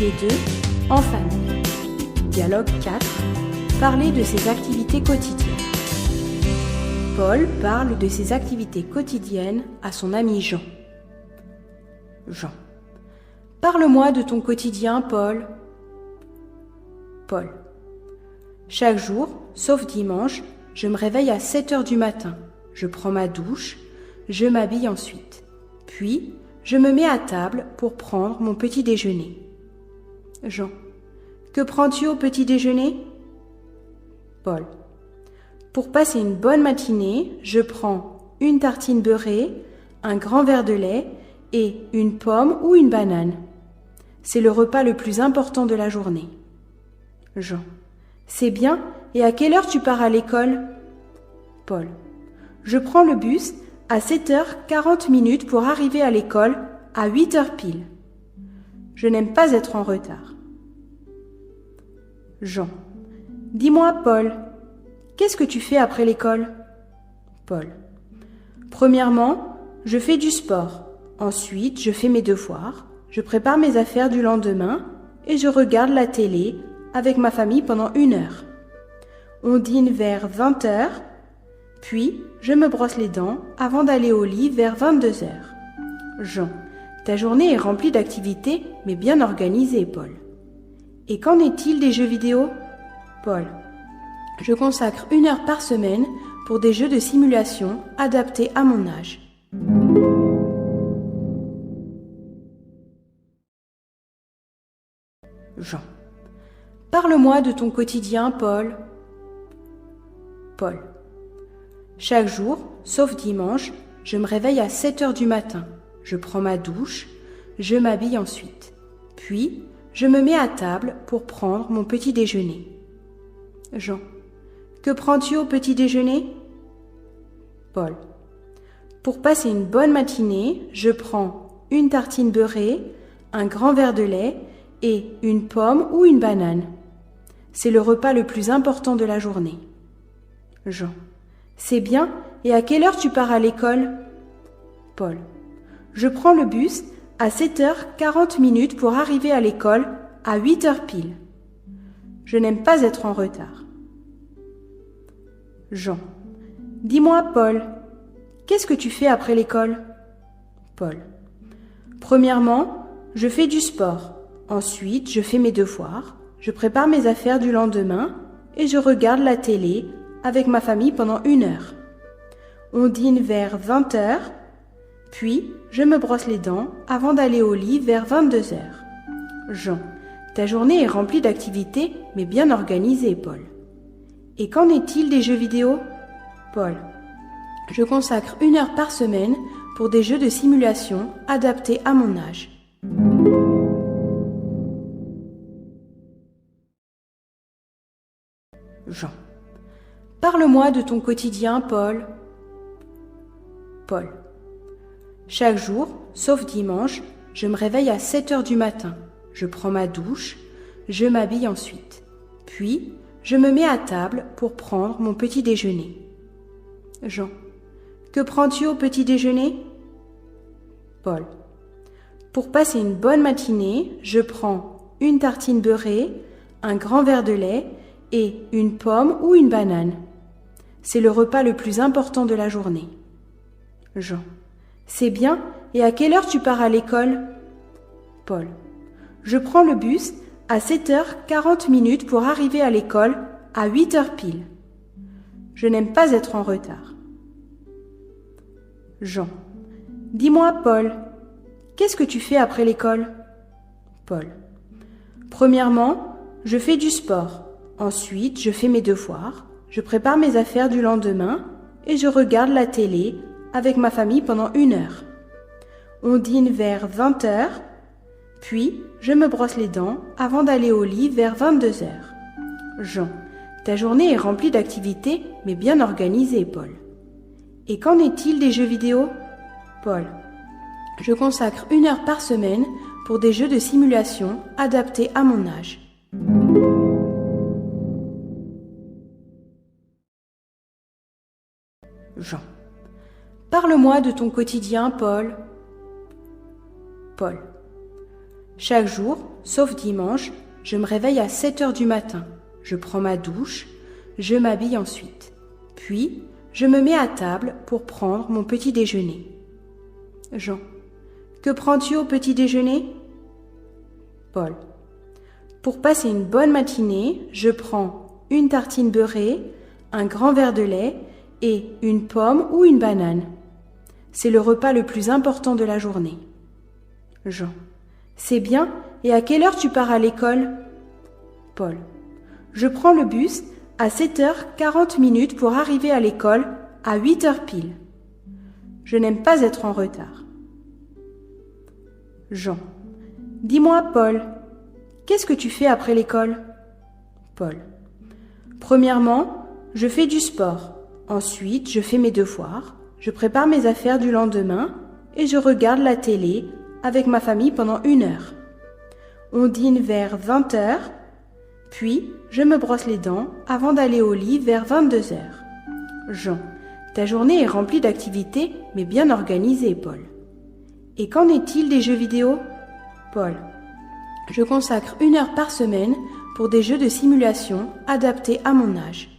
les deux, en famille. Dialogue 4. Parler de ses activités quotidiennes. Paul parle de ses activités quotidiennes à son ami Jean. Jean. Parle-moi de ton quotidien, Paul. Paul. Chaque jour, sauf dimanche, je me réveille à 7 heures du matin. Je prends ma douche, je m'habille ensuite. Puis, je me mets à table pour prendre mon petit déjeuner. Jean. Que prends-tu au petit déjeuner? Paul. Pour passer une bonne matinée, je prends une tartine beurrée, un grand verre de lait et une pomme ou une banane. C'est le repas le plus important de la journée. Jean. C'est bien, et à quelle heure tu pars à l'école? Paul. Je prends le bus à 7h40 pour arriver à l'école à 8h pile. Je n'aime pas être en retard. Jean. Dis-moi, Paul, qu'est-ce que tu fais après l'école? Paul. Premièrement, je fais du sport. Ensuite, je fais mes devoirs, je prépare mes affaires du lendemain et je regarde la télé avec ma famille pendant 1 heure. On dîne vers 20h, puis je me brosse les dents avant d'aller au lit vers 22h. Jean. Ta journée est remplie d'activités, mais bien organisée, Paul. Et qu'en est-il des jeux vidéo? Paul. Je consacre 1 heure par semaine pour des jeux de simulation adaptés à mon âge. Jean. Parle-moi de ton quotidien, Paul. Paul. Chaque jour, sauf dimanche, je me réveille à 7 heures du matin. Je prends ma douche, je m'habille ensuite. Puis, je me mets à table pour prendre mon petit déjeuner. Jean. Que prends-tu au petit déjeuner? Paul. Pour passer une bonne matinée, je prends une tartine beurrée, un grand verre de lait et une pomme ou une banane. C'est le repas le plus important de la journée. Jean. C'est bien, et à quelle heure tu pars à l'école? Paul. Je prends le bus à 7h40 pour arriver à l'école à 8h pile. Je n'aime pas être en retard. Jean. Dis-moi, Paul, qu'est-ce que tu fais après l'école? Paul. Premièrement, je fais du sport. Ensuite, je fais mes devoirs, je prépare mes affaires du lendemain et je regarde la télé avec ma famille pendant 1 heure. On dîne vers 20h, puis je me brosse les dents avant d'aller au lit vers 22h. Jean. Ta journée est remplie d'activités, mais bien organisée, Paul. Et qu'en est-il des jeux vidéo? Paul. Je consacre 1 heure par semaine pour des jeux de simulation adaptés à mon âge. Jean. « Parle-moi de ton quotidien, Paul. » Paul. Chaque jour, sauf dimanche, je me réveille à 7 heures du matin. Je prends ma douche, je m'habille ensuite. Puis, je me mets à table pour prendre mon petit déjeuner. Jean. Que prends-tu au petit déjeuner? Paul. Pour passer une bonne matinée, je prends une tartine beurrée, un grand verre de lait et une pomme ou une banane. C'est le repas le plus important de la journée. Jean. C'est bien, et à quelle heure tu pars à l'école? Paul. Je prends le bus à 7h40 pour arriver à l'école à 8h pile. Je n'aime pas être en retard. Jean. Dis-moi, Paul, qu'est-ce que tu fais après l'école? Paul. Premièrement, je fais du sport. Ensuite, je fais mes devoirs, je prépare mes affaires du lendemain et je regarde la télé avec ma famille pendant 1 heure. On dîne vers 20h, puis je me brosse les dents avant d'aller au lit vers 22h. Jean. Ta journée est remplie d'activités, mais bien organisée, Paul. Et qu'en est-il des jeux vidéo? Paul. Je consacre 1 heure par semaine pour des jeux de simulation adaptés à mon âge. Jean. Parle-moi de ton quotidien, Paul. Paul. Chaque jour, sauf dimanche, je me réveille à 7 heures du matin. Je prends ma douche, je m'habille ensuite. Puis, je me mets à table pour prendre mon petit déjeuner. Jean. Que prends-tu au petit déjeuner? Paul. Pour passer une bonne matinée, je prends une tartine beurrée, un grand verre de lait et une pomme ou une banane. C'est le repas le plus important de la journée. Jean. C'est bien, et à quelle heure tu pars à l'école? Paul. Je prends le bus à 7h40 pour arriver à l'école à 8h pile. Je n'aime pas être en retard. Jean. Dis-moi, Paul, qu'est-ce que tu fais après l'école? Paul. Premièrement, je fais du sport. Ensuite, je fais mes devoirs, je prépare mes affaires du lendemain et je regarde la télé avec ma famille pendant 1 heure. On dîne vers 20h, puis je me brosse les dents avant d'aller au lit vers 22h. Jean. Ta journée est remplie d'activités, mais bien organisée, Paul. Et qu'en est-il des jeux vidéo? Paul. Je consacre 1 heure par semaine pour des jeux de simulation adaptés à mon âge.